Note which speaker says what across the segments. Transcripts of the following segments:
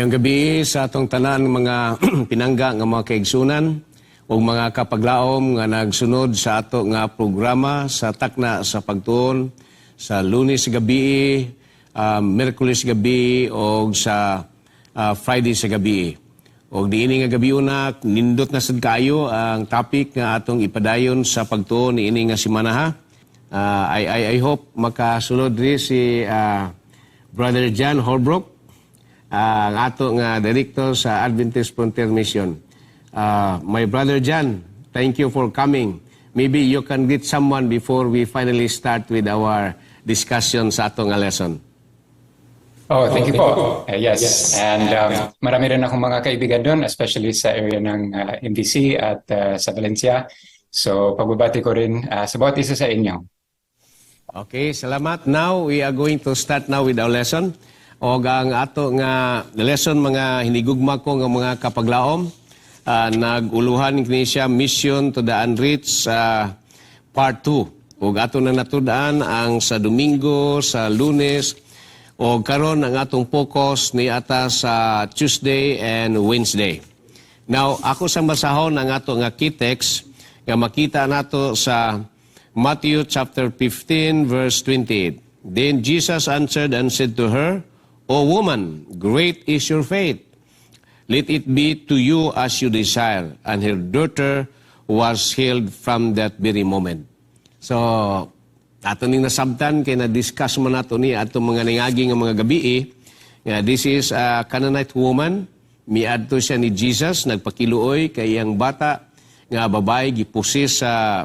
Speaker 1: Mayong gabi sa atong tanan mga pinangga nga mga kaigsunan o mga kapaglaom nga nagsunod sa ato nga programa sa takna sa pagtuon sa Lunes gabi, Miyerkules gabi o sa Friday sa gabi. O diini nga gabi una, nindot na sad kayo ang topic nga atong ipadayon sa pagtuon niini nga semana ha. I hope makasunod rin si Brother John Holbrook, ang ato nga director sa Adventist Frontier Mission. My brother John, thank you for coming. Maybe you can greet someone before we finally start with our discussion sa ato nga lesson.
Speaker 2: Oh, thank you po. Yes, and marami rin akong mga kaibigan doon, especially sa area ng MDC at sa Valencia. So, pagbabati ko rin sa bawat isa sa inyo.
Speaker 1: Okay, salamat. Now, we are going to start now with our lesson. O ang ato nga lesson mga hinigugma ko nga mga kapaglaom, naguluhan kini siya Mission to the Unreached Part 2. O ato na natudaan ang sa Domingo, sa Lunes, o karon ang atong focus ni ata sa Tuesday and Wednesday. Now, ako sa basahon ang ato nga key text nga makita nato sa Matthew chapter 15 verse 28. Then Jesus answered and said to her, O woman, great is your faith. Let it be to you as you desire. And her daughter was healed from that very moment. So, ato ning nasabtan kay na-discuss mo nato ni ato mga ningagi nga mga gabi. This is a Canaanite woman. Miadto siya ni Jesus, nagpakiluoy kay iyang bata nga babae gipusis sa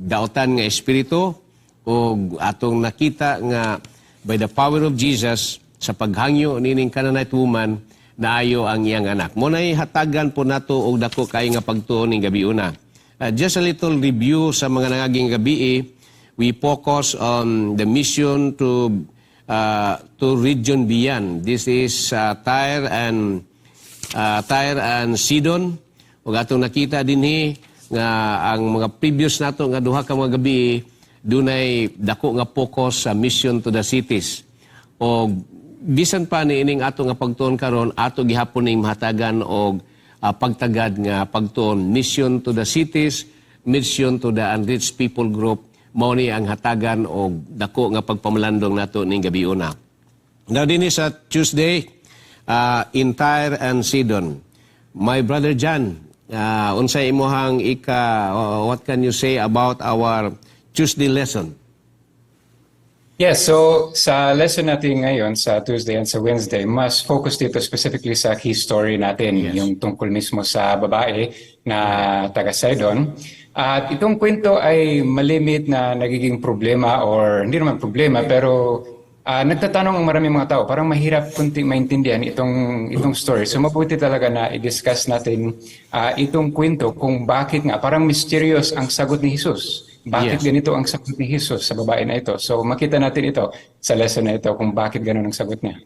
Speaker 1: daotan nga espiritu o atong nakita nga by the power of Jesus, sa paghangyo nining Canaanite woman, naayo ang iyang anak. Muna'y hatagan po nato og dako kay nga pagtuon ning gabi una. Just a little review sa mga nangaging gabi. We focus on the mission to region beyond. This is Tyre and Sidon. Ug atong nakita dinhi nga ang mga previous nato nga duha ka mga gabi dunay dako nga focus sa mission to the cities. O bisan pa niining ato nga pagtuon karon, ato gihapon ning mahatagan og pagtagad nga pagtuon mission to the cities, mission to the unreached people group. Mao ni ang hatagan og dako nga pagpamalandong nato ning gabi una. Now dinhi sa Tuesday in Tyre and Sidon. My brother John, unsay imong what can you say about our Tuesday lesson?
Speaker 2: Yes, so sa lesson natin ngayon sa Tuesday and sa Wednesday, mas focus dito specifically sa key story natin, yung tungkol mismo sa babae na taga Sidon. At itong kwento ay malimit na nagiging problema or hindi naman problema pero nagtatanong ang maraming mga tao, parang mahirap kunting maintindihan itong story. So mabuti talaga na i-discuss natin itong kwento kung bakit nga parang mysterious ang sagot ni Jesus. Bakit ganito ang sagot ni Jesus sa babae na ito? So makita natin ito sa lesson na ito kung bakit ganoon ang sagot niya.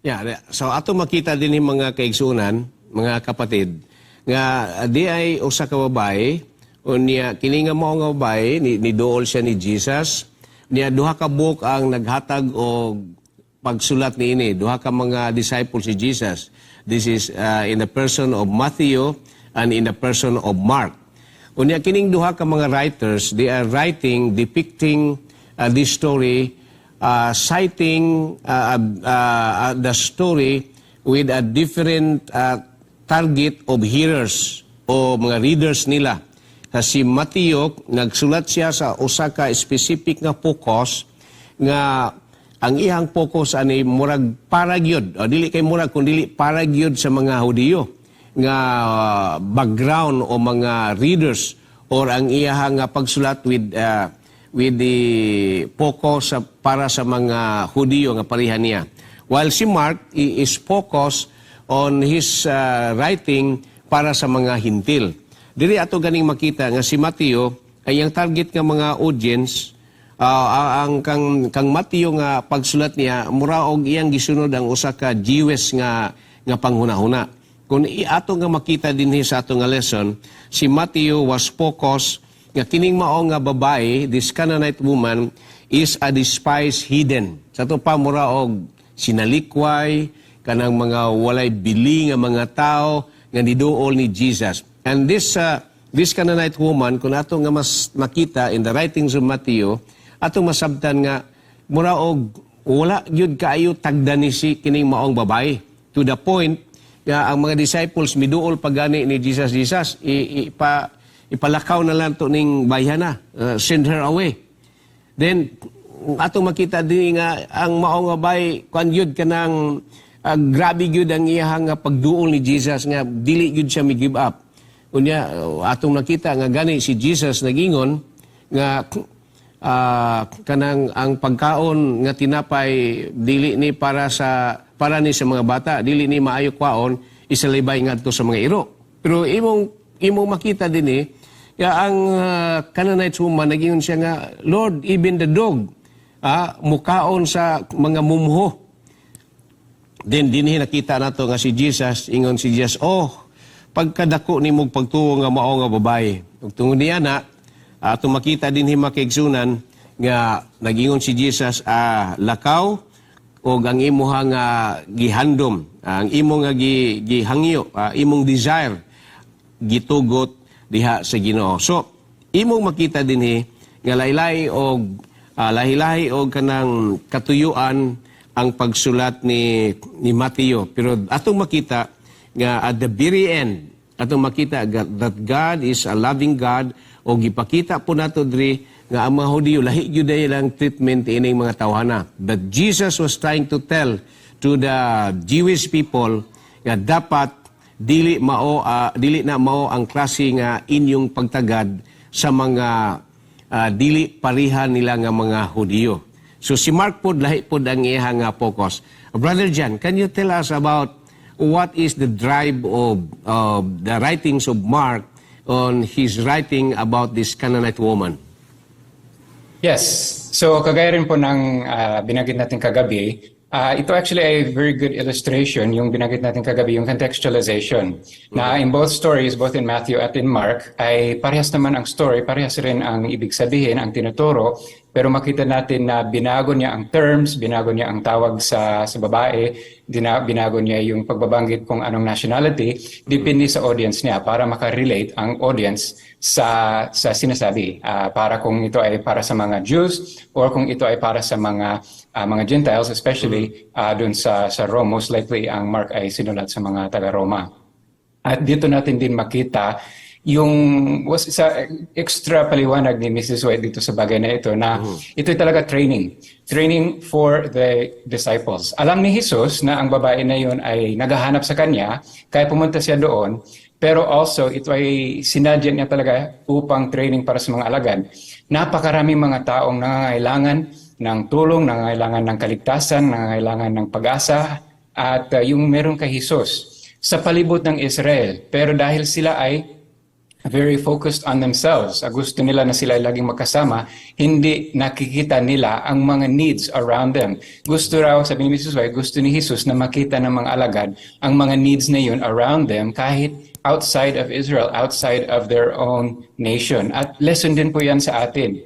Speaker 1: Yeah, so ato makita din yung mga kaigsunan, mga kapatid, nga di ay usa ka babae, o niya kini nga mao nga babae, ni dool siya ni Jesus, niya duha ka book ang naghatag og pagsulat niini, duha ka mga disciples si Jesus. This is in the person of Matthew and in the person of Mark. Unya kining duha ka mga writers, they are writing, depicting this story, citing the story with a different target of hearers o mga readers nila. Si Matthew, nagsulat siya sa usa ka specific nga focus nga ang iyang focus ani murag paragyod, o dili kay murag kundi paragyod sa mga Hudiyo nga background o mga readers or ang iyang pagsulat with the focus para sa mga Hudiyo nga parihan niya. While si Mark is focused on his writing para sa mga hintil. Diri ato ganing makita nga si Matthew ay ang target nga mga audience, ang kang Matthew nga pagsulat niya mura og iyang gisunod ang usa ka Jewish nga panghunahuna. Kung ato nga makita dinhi sa ato nga lesson, si Matthew was focused nga kining mao nga babae, this Canaanite woman, is a despised heathen. Sa to pa mura og sinalikway, kanang mga walay bili nga mga tao nga niduol ni Jesus. And this Canaanite woman, kung ato nga mas makita in the writings of Matthew, atong masabtan nga mura og wala gyud kaayo tagdan ni si kining maong babae, to the point nga ang mga disciples miduol pagani ni Jesus, ipalakaw na lang to ning bayhana, send her away. Then atong makita din nga ang maong babae kan gyud kanang grabe gyud ang iyang nga pagduol ni Jesus nga dili gyud siya mi-give up. Unya atong nakita nga gani si Jesus nagingon nga kanang ang pagkaon nga tinapay dili ni para ni sa mga bata, dili ni maayo kwaon, isalibay ngadto sa mga iro. Pero imong makita din ang Canaanite woman nagingon siya nga, Lord, even the dog mukaon sa mga mumho. Then dinhi nakita nato nga si Jesus, ingon si Jesus, pagkadako ni mong pagtuo nga mao nga babae. Ug tungod niya na, ato makita din hima kaigsunan nga nagingon si Jesus, lakaw o ang imuha nga gihandom, ang imo nga gihangyo, imong desire, gitugot diha sa Ginoo. So, imong makita din nga lahi-lahi og kanang katuyuan ang pagsulat ni Mateo. Pero atong makita nga at the very end, atong makita that God is a loving God, o gipakita po nato diri nga ang mga Hudiyo lahi gyud lang treatment ining mga tawhana. But Jesus was trying to tell to the Jewish people nga dapat dili na mao ang klase nga inyong pagtagad sa mga dili parihan nila nga mga Hudiyo. So si Mark pod lahi pod ang iyang focus. Brother Jan, can you tell us about what is the drive of the writings of Mark on his writing about this Canaanite woman?
Speaker 2: Yes. So kagaya rin po ng binanggit natin kagabi, ito actually a very good illustration, yung binanggit natin kagabi, yung contextualization. Na in both stories, both in Matthew at in Mark, ay parehas naman ang story, parehas rin ang ibig sabihin, ang tinuturo, pero makita natin na binago niya ang terms, binago niya ang tawag sa babae, binago niya yung pagbabanggit kung anong nationality, depende sa audience niya para makarelate ang audience sa sinasabi. Para kung ito ay para sa mga Jews or kung ito ay para sa mga Gentiles, especially dun sa Rome, most likely ang Mark ay sinulat sa mga taga-Roma. At dito natin din makita yung sa extra paliwanag ni Mrs. White dito sa bagay na ito na ito talaga training for the disciples. Alam ni Jesus na ang babae na yun ay naghahanap sa kanya kaya pumunta siya doon, pero also ito ay sinadya niya talaga upang training para sa mga alagad. Napakaraming mga taong nangangailangan ng tulong, nangangailangan ng kaligtasan, nangangailangan ng pag-asa at yung meron kay Jesus sa palibot ng Israel. Pero dahil sila ay very focused on themselves. Gusto nila na sila ay laging magkasama, hindi nakikita nila ang mga needs around them. Gusto raw, sabi ni Mrs. White, gusto ni Jesus na makita ng mga alagad ang mga needs na yun around them kahit outside of Israel, outside of their own nation. At lesson din po yan sa atin.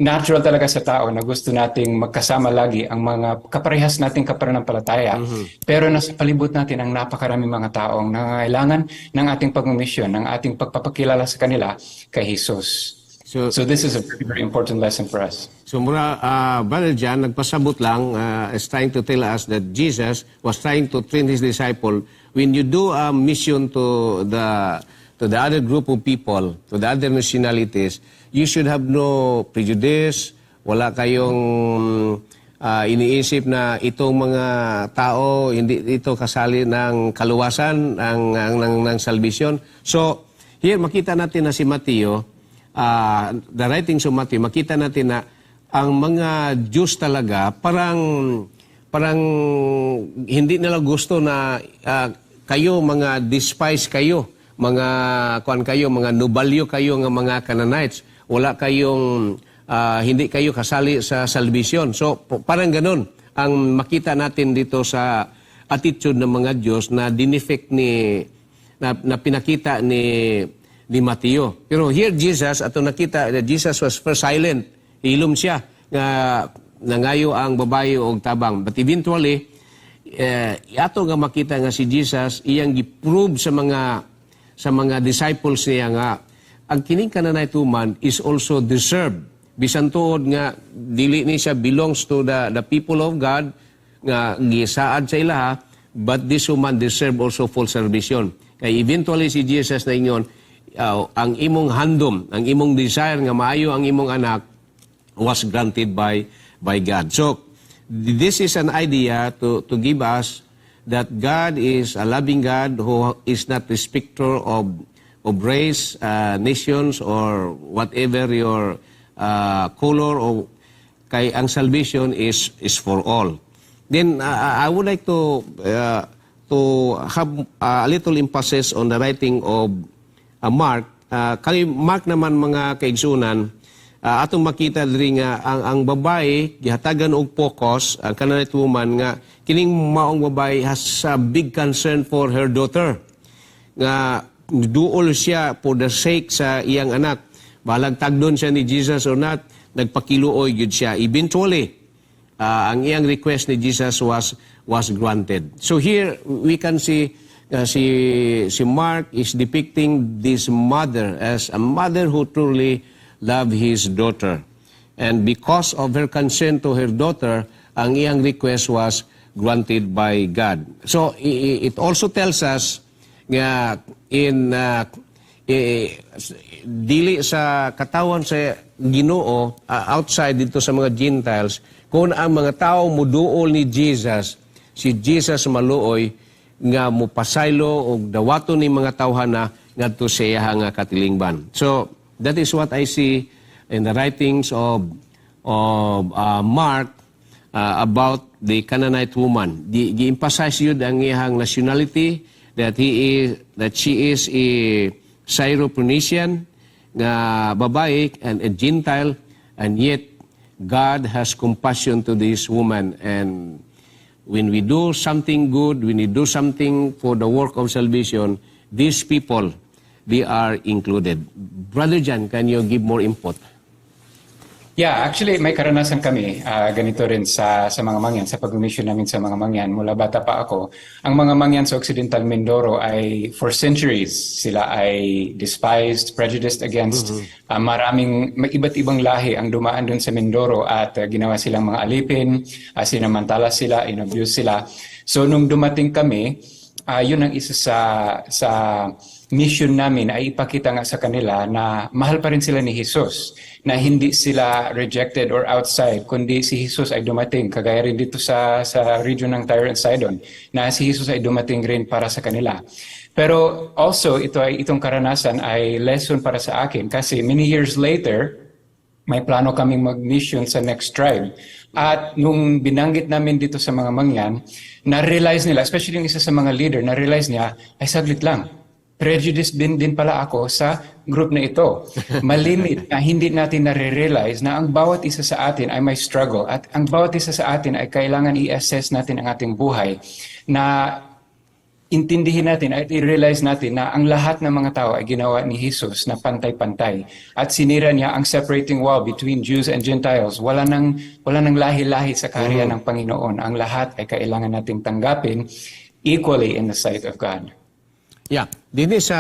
Speaker 2: Natural talaga sa tao na gusto nating magkasama lagi ang mga kaparehas nating kapananampalataya. Pero nasa palibot natin ang napakaraming mga taong nangangailangan ng ating pagmumisyon, ng ating pagpapakilala sa kanila kay Jesus. So this is a very, very important lesson for us.
Speaker 1: So mura, Brother Jan, nagpasabot lang, is trying to tell us that Jesus was trying to train his disciple. When you do a mission to the other group of people, to the other nationalities, you should have no prejudice, wala kayong iniisip na itong mga tao, hindi ito kasali ng kaluwasan, ng salvation. So, here makita natin na si Mateo, the writings of Matthew, makita natin na ang mga Jews talaga, parang hindi nila gusto na kayo, mga despise kayo, mga mga nubalyo kayo ng mga Canaanites. Wala kayong, hindi kayo kasali sa salvation. So, parang ganun ang makita natin dito sa attitude ng mga Diyos na dinefect na pinakita ni Mateo. Pero here Jesus, ato nakita, Jesus was first silent. Hilom siya, nangayo ang babae o tabang. But eventually, ato nga makita nga si Jesus iyang giprove sa mga disciples niya nga ang kining kananay tuman is also deserved. Bisan tuod nga dili ni siya belongs to the people of God nga gisaad sa ilaha, but this woman deserve also full salvation. Kay eventually si Jesus na ingon, ang imong handom, ang imong desire nga maayo ang imong anak was granted by God. So this is an idea to give us that God is a loving God who is not respecter of race, nations, or whatever your color, or kay ang salvation is for all. Then I would like to have a little emphasis on the writing of Mark. Kay Mark naman mga kaigsunan, atong makita diri nga ang babae gihatagan og focus ang kanang woman nga kining maong babae has a big concern for her daughter. Nga duol siya for the sake sa iyang anak. Balag tagdon siya ni Jesus or not, nagpakiluoy gyud siya. Eventually, ang iyang request ni Jesus was granted. So here we can see si Mark is depicting this mother as a mother who truly loved his daughter. And because of her concern to her daughter, ang iyang request was granted by God. So it also tells us nga dili sa katawan sa Ginoo outside dito sa mga Gentiles, kung ang mga tao muduol ni Jesus, si Jesus maluoy nga mupasaylo og dawaton ni mga tawhana ngadto sa iya nga katilingban. So that is what I see in the writings of Mark about the Canaanite woman. Gi-emphasize yun ang iyang nationality, that she is a Syrophoenician nga babae and a Gentile, and yet God has compassion to this woman. And when we do something good, when we do something for the work of salvation, these people, they are included. Brother John, can you give more input?
Speaker 2: Yeah, actually may karanasan kami ganito rin sa mga mangyan, sa pag-mission namin sa mga mangyan. Mula bata pa ako, ang mga mangyan sa Occidental Mindoro ay for centuries sila ay despised, prejudiced against. Maraming iba't ibang lahi ang dumaan dun sa Mindoro at ginawa silang mga alipin, sinamantala sila, inabuse sila. So nung dumating kami, yun ang isa sa mission namin ay ipakita nga sa kanila na mahal pa rin sila ni Jesus, na hindi sila rejected or outside, kundi si Jesus ay dumating, kagaya rin dito sa region ng Tyre and Sidon, na si Jesus ay dumating rin para sa kanila. Pero also, itong karanasan ay lesson para sa akin kasi many years later, may plano kaming mag-mission sa next tribe. At nung binanggit namin dito sa mga mangyan, na-realize nila, especially yung isa sa mga leader, na-realize niya, ay saglit lang. Prejudice din pala ako sa group na ito. Malimit na hindi natin nare-realize na ang bawat isa sa atin ay may struggle at ang bawat isa sa atin ay kailangan i-assess natin ang ating buhay, na intindihin natin at i-realize natin na ang lahat ng mga tao ay ginawa ni Jesus na pantay-pantay. At sinira niya ang separating wall between Jews and Gentiles. Wala nang lahi-lahi sa kaharian ng Panginoon. Ang lahat ay kailangan nating tanggapin equally in the sight of God.
Speaker 1: Yeah, dinhi sa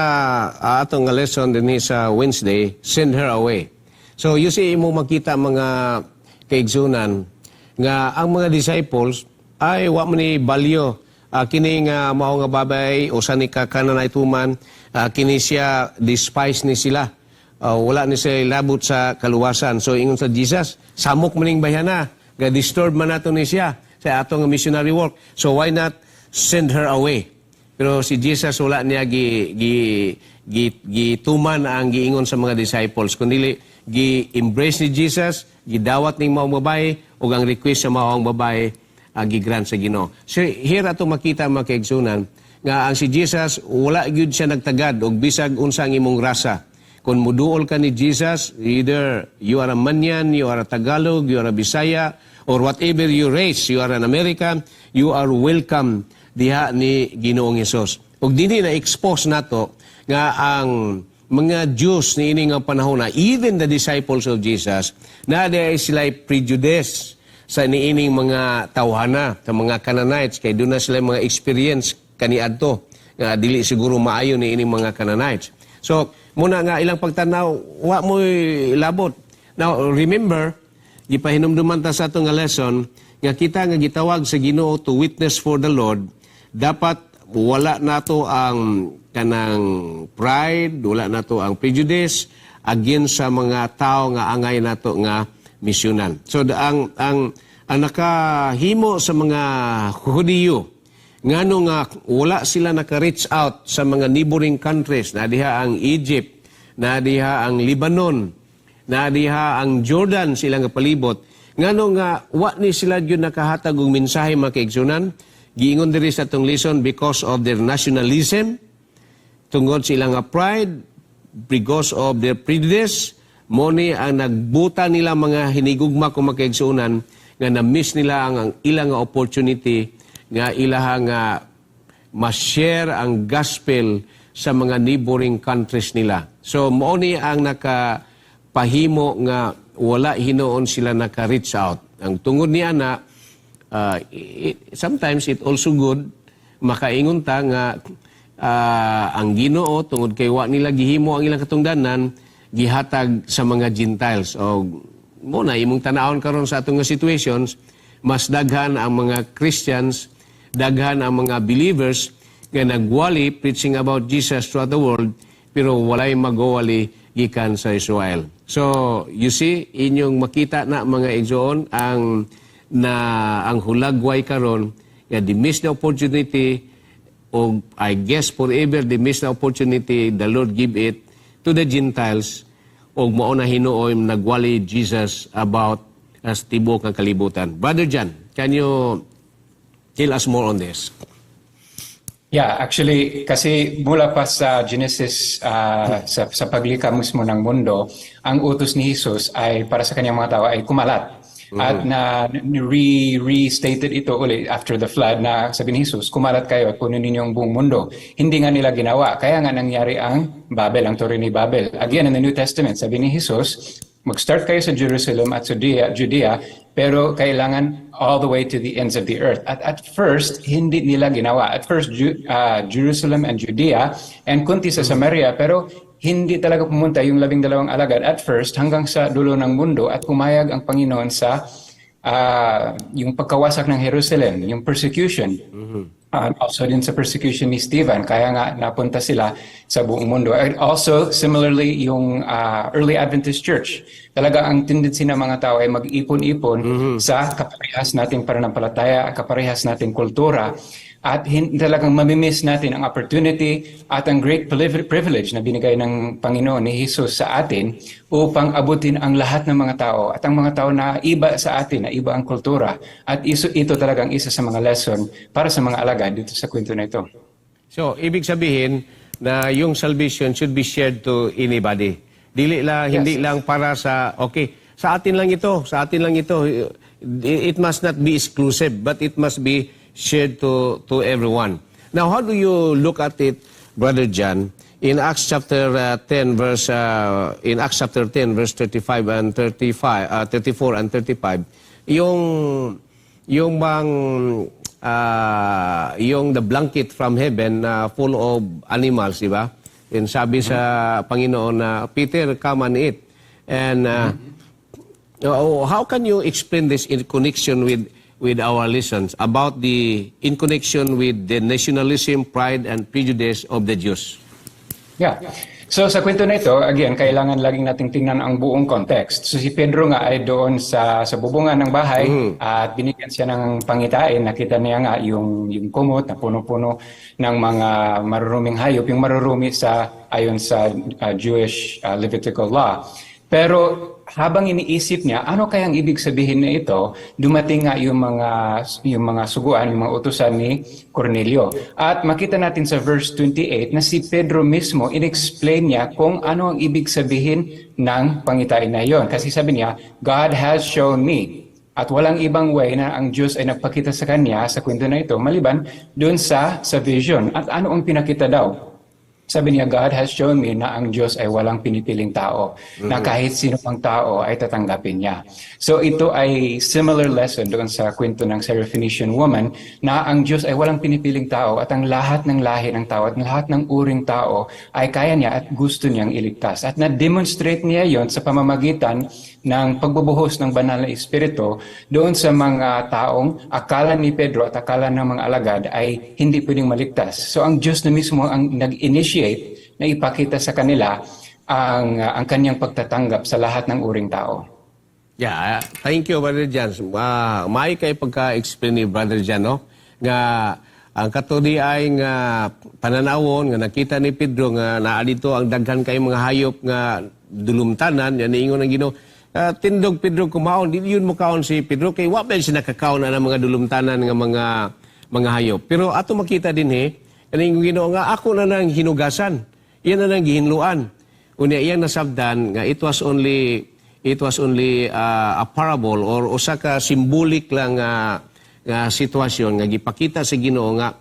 Speaker 1: atong lesson dinhi sa Wednesday, send her away. So you see mo makita mga kaigsunan nga ang mga disciples ay wa man ni balyo kini nga mao nga babay usa ni Canaanite woman, kini siya despise ni sila. Wala ni sila labot sa kaluwasan. So ingon sa Jesus, samok maning bayana, ga disturb man nato ni siya sa atong missionary work. So why not send her away? Pero si Jesus wala niya gituman ang giingon sa mga disciples, kundi gi-embrace ni Jesus, gidawat ning maong babae ug ang request sa maong babae gi-grant sa Ginoo. So here ato makita mga kaigsunan nga ang si Jesus wala gyud siya nagtagad og bisag unsa ang imong rasa. Kung muduol ka ni Jesus, either you are a Manyan, you are a Tagalog, you are a Bisaya, or whatever your race, you are an American, you are welcome diha ni Ginoong Hesus. Ug dinhi na expose nato nga ang mga Jews ni ini nga panahon na even the disciples of Jesus na sila prejudice sa niining mga tawhana, sa mga Canaanites, kay doon na sila mga experience kaniadto nga dili siguro maayo niining mga Canaanites. So, muna nga ilang pagtanaw, wa mo labot. Now, remember, gipahinumduman ta sa ato nga lesson, nga kita nga gitawag sa Ginoo to witness for the Lord, dapat wala nato ang kanang pride, wala nato ang prejudice against sa mga tao nga angay nato nga misyonan. So ang nakahimo sa mga Hudiyo ngano nga wala sila naka-reach out sa mga neighboring countries, na diha ang Egypt, na diha ang Lebanon, na diha ang Jordan sila nga palibot, ngano nga wa ni sila gyud nakahatag og mensahe mga kaigsunan. Giingon diri sa atong lesson, because of their nationalism, tungod sa ilang pride, because of their prejudice, mo ni ang nagbuta nila mga hinigugma kung makaigsunan nga na-miss nila ang ilang opportunity nga ilaha nga ma-share ang gospel sa mga neighboring countries nila. So mo ni ang nakapahimo nga wala hinuon sila naka-reach out. Ang tungod niya na sometimes it also good makaingon ta nga ang Ginoo tungod kay wa nila gihimo ang ilang katungdanan gihatag sa mga Gentiles. O muna imong tanawon karon sa atong nga situations, mas daghan ang mga Christians, daghan ang mga believers nga nagwali preaching about Jesus throughout the world, pero walay magwali gikan sa Israel. So you see, inyong makita na mga igsoon ang hulagway karon nga they miss the opportunity, o I guess forever they miss the opportunity the Lord give it to the Gentiles, o mao na hinuoy nagwali Jesus about as tibok ang kalibutan. Brother John, can you tell us more on this?
Speaker 2: Yeah, actually, kasi mula pa sa Genesis, sa paglikha mismo ng mundo, ang utos ni Jesus ay para sa kanyang mga tao ay kumalat. At na restated ito ulit after the flood na sabi ni Jesus, kumalat kayo at punuin ninyo ang buong mundo. Hindi nga nila ginawa. Kaya nga nangyari ang Babel, ang Torre ni Babel. Again, in the New Testament, sabi ni Jesus, mag-start kayo sa Jerusalem at sa Judea, pero kailangan all the way to the ends of the earth. At first, hindi nila ginawa. At first, Jerusalem and Judea, and kunti sa Samaria, pero hindi talaga pumunta yung 12 alagad at first hanggang sa dulo ng mundo, at pumayag ang Panginoon sa yung pagkawasak ng Jerusalem, yung persecution. Also din sa persecution ni Stephen, kaya nga napunta sila sa buong mundo. And also, similarly, yung early Adventist Church. Talaga ang tendency ng mga tao ay mag-ipon-ipon sa kaparehas nating pananampalataya, kaparehas nating kultura. At talagang mamimiss natin ang opportunity at ang great privilege na binigay ng Panginoon ni Jesus sa atin upang abutin ang lahat ng mga tao. At ang mga tao na iba sa atin, na iba ang kultura. At ito talagang isa sa mga lesson para sa mga alagad dito sa kwento na ito.
Speaker 1: So, ibig sabihin na yung salvation should be shared to anybody. Dili lang, hindi lang para sa, okay, sa atin lang ito, sa atin lang ito. It must not be exclusive, but it must be shared to everyone. Now, how do you look at it, Brother John, in Acts chapter 10 verse 35 and 34 and 35, yung the blanket from heaven full of animals, di ba? And sabi sa Panginoon na Peter, come and eat. And how can you explain this in connection with our lessons about in connection with the nationalism, pride, and prejudice of the Jews?
Speaker 2: Yeah. So sa kwento na ito, again, kailangan laging nating tingnan ang buong context. So si Pedro nga ay doon sa bubungan ng bahay at binigyan siya ng pangitain. Nakita niya nga yung kumot na puno-puno ng mga maruruming hayop, yung marurumi ayon sa Jewish Levitical law. Pero habang iniisip niya, ano kayang ibig sabihin na ito, dumating nga yung mga suguan, yung mga utusan ni Cornelio. At makita natin sa verse 28 na si Pedro mismo, in-explain niya kung ano ang ibig sabihin ng pangitain na yon. Kasi sabi niya, God has shown me. At walang ibang way na ang Diyos ay nagpakita sa kanya sa kwento na ito, maliban dun sa vision. At ano ang pinakita daw? Sabi niya, God has shown me na ang Diyos ay walang pinipiling tao, na kahit sino pang tao ay tatanggapin niya. So ito ay similar lesson doon sa kwento ng Syrophoenician woman na ang Diyos ay walang pinipiling tao at ang lahat ng lahi ng tao at lahat ng uring tao ay kaya niya at gusto niyang iligtas. At na-demonstrate niya yon sa pamamagitan ng pagbubuhos ng banal na espiritu doon sa mga taong akala ni Pedro at akala ng mga alagad ay hindi pwedeng maligtas. So ang Diyos na mismo ang nag-initiate na ipakita sa kanila ang kanyang pagtatanggap sa lahat ng uring tao.
Speaker 1: Yeah, thank you, Brother Jan. May kay pagka-explain ni Brother Jan, no? Nga ang katudi ay nga pananawon nga nakita ni Pedro nga naa dito ang daghan kay mga hayop nga dulumtanan, yan ingon ang Ginoo. Tindog Pedro kumaon, di yun mo kaon si Pedro kay wa ba siya nakakaon na ng mga dulumtanan nga mga hayop. Pero ato makita din kaning Ginoo nga ako na nang hinugasan. Iyan na nang gihinluan. Unya iyang nasabdan nga it was only a parable or usa ka symbolic lang nga sitwasyon nga gipakita sa Ginoo nga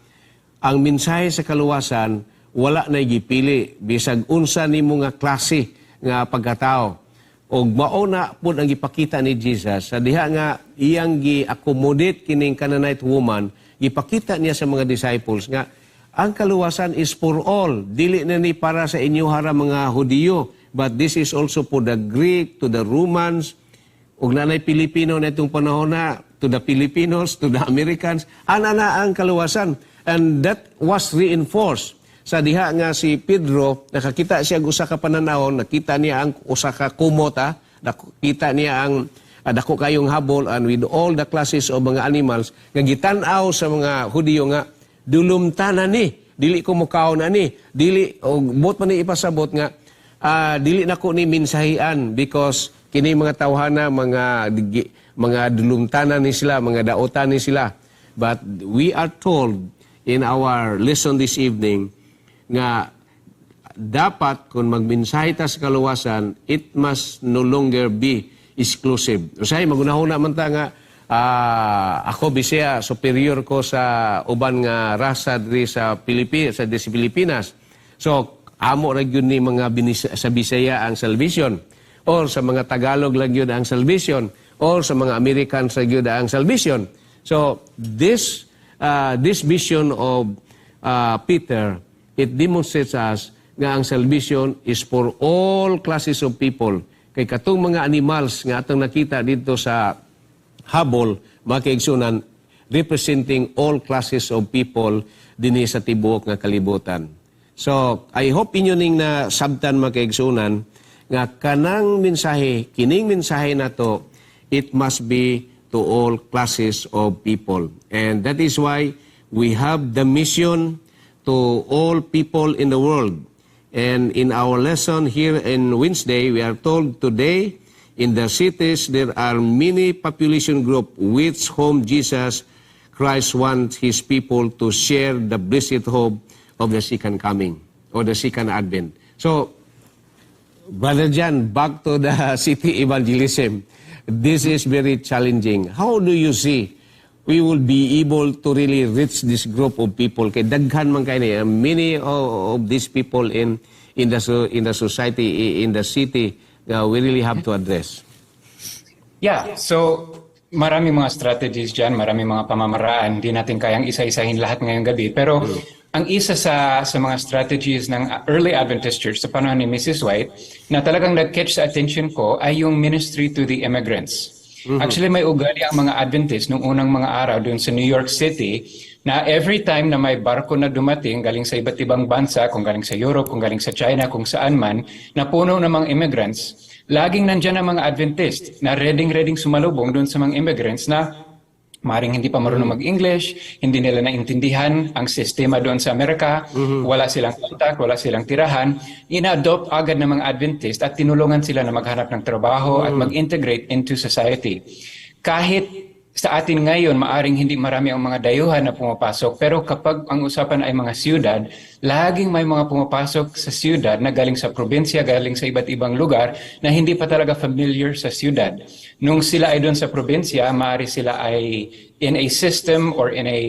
Speaker 1: ang mensahe sa kaluwasan wala na gipili bisag unsa nimo nga klase nga pagkatao. Og mao na pud ang gipakita ni Jesus sa diha nga iyang gi-accommodate kining Canaanite woman, gipakita niya sa mga disciples nga ang kaluwasan is for all. Dili na ni para sa inyo hara mga Hudiyo, but this is also for the Greek, to the Romans, ug nanay Pilipino na itong panahon na, to the Filipinos, to the Americans, ana na ang kaluwasan. And that was reinforced. Sa diha nga si Pedro, nakakita siya usa ka pananawon, nakita niya ang usa ka kumota, nakita niya ang dako kayong habol and with all the classes of mga animals, nga gitan-aw sa mga Hudiyo nga, dulumtanan ni, dili ko mukaon ani, dili, o bot man ni ipasabot nga, dili na ko ni minsahian because kini mga tawhana, mga dulumtanan ni sila, mga daotan ni sila. But we are told in our lesson this evening nga dapat kung magminsahe ta sa kaluwasan, it must no longer be exclusive. Usay, magunahon naman ta nga, ako bisaya superior ko sa uban nga rasa diri sa Pilipinas. So amo ra gyud ni mga sa Bisaya ang salvation or sa mga Tagalog lang gyud ang salvation or sa mga Americans ra gyud ang salvation. So this vision of Peter, it demonstrates us nga ang salvation is for all classes of people. Kay katong mga animals nga atong nakita dito sa habol, mga kaigsunan, representing all classes of people dinhi sa tibuok nga kalibutan. So, I hope inyo ning na sabtan mga kaigsunan nga kanang mensahe, kining mensahe na to, it must be to all classes of people. And that is why we have the mission to all people in the world. And in our lesson here in Wednesday, we are told today, in the cities, there are many population groups with whom Jesus Christ wants His people to share the blessed hope of the second coming or the second advent. So, Brother Jan, back to the city evangelism. This is very challenging. How do you see we will be able to really reach this group of people? Kay daghan man kay ni many of these people in the society, in the city, we really have to address.
Speaker 2: Yeah, so maraming mga strategies dyan, maraming mga pamamaraan, hindi natin kayang isa-isahin lahat ngayong gabi. Pero ang isa sa mga strategies ng Early Adventist Church sa panahon ni Mrs. White na talagang nag-catch sa attention ko ay yung ministry to the immigrants. Actually, may ugali ang mga Adventist nung unang mga araw doon sa New York City na every time na may barko na dumating galing sa iba't ibang bansa, kung galing sa Europe, kung galing sa China, kung saan man, na puno ng mga immigrants, laging nandyan ang mga Adventist na ready sumalubong doon sa mga immigrants na maring hindi pa marunong mag-English, hindi nila naintindihan ang sistema doon sa Amerika, wala silang contact, wala silang tirahan, ina-adopt agad ng mga Adventist at tinulungan sila na maghanap ng trabaho at mag-integrate into society. Kahit sa atin ngayon, maaring hindi marami ang mga dayuhan na pumapasok, pero kapag ang usapan ay mga siyudad, laging may mga pumapasok sa siyudad na galing sa probinsya, galing sa iba't ibang lugar na hindi pa talaga familiar sa siyudad. Nung sila ay doon sa probinsya, maaari sila ay in a system or in a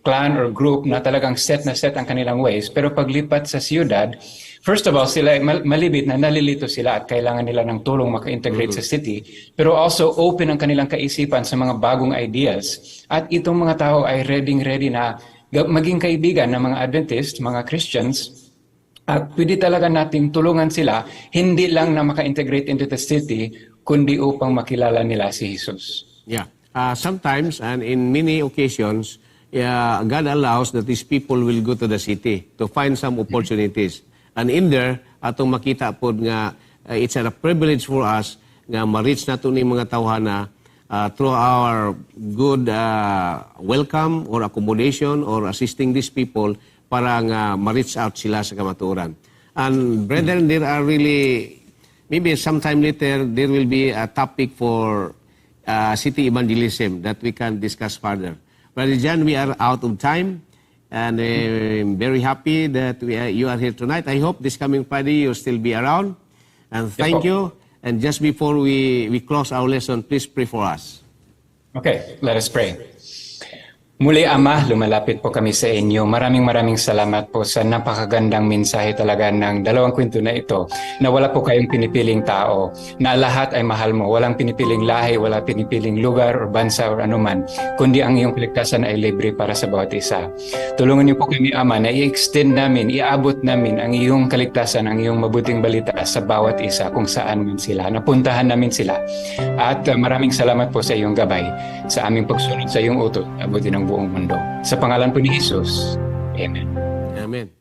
Speaker 2: clan or group na talagang set na set ang kanilang ways. Pero paglipat sa siyudad, first of all, sila malibit na nalilito sila at kailangan nila ng tulong maka-integrate sa city. Pero also open ang kanilang kaisipan sa mga bagong ideas. At itong mga tao ay ready na maging kaibigan ng mga Adventist, mga Christians. At pwede talaga nating tulungan sila, hindi lang na maka-integrate into the city, kundi upang makilala nila si Jesus.
Speaker 1: Yeah. Sometimes and in many occasions, God allows that these people will go to the city to find some opportunities. And in there, atong makita po nga it's a privilege for us nga ma-reach nato ni mga tawhana through our good welcome or accommodation or assisting these people para nga ma-reach out sila sa kamatuoran. And brethren, there are really, maybe sometime later, there will be a topic for city evangelism that we can discuss further. Brother John, we are out of time, and I'm very happy that you are here tonight. I hope this coming Friday you'll still be around. And thank you. And just before we close our lesson, please pray for us.
Speaker 2: Okay, let us pray. Muli, Ama, lumalapit po kami sa inyo. Maraming salamat po sa napakagandang mensahe talaga ng dalawang kwento na ito, na wala po kayong pinipiling tao, na lahat ay mahal mo. Walang pinipiling lahi, wala pinipiling lugar or bansa or anuman, kundi ang iyong kaligtasan ay libre para sa bawat isa. Tulungan niyo po kami, Ama, na i-extend namin, iabot namin ang iyong kaligtasan, ang iyong mabuting balita sa bawat isa kung saan man sila. Napuntahan namin sila. At maraming salamat po sa iyong gabay, sa aming pagsunod sa iyong utos, abutin ng buong mundo. Sa pangalan po ni Jesus. Amen.
Speaker 1: Amen.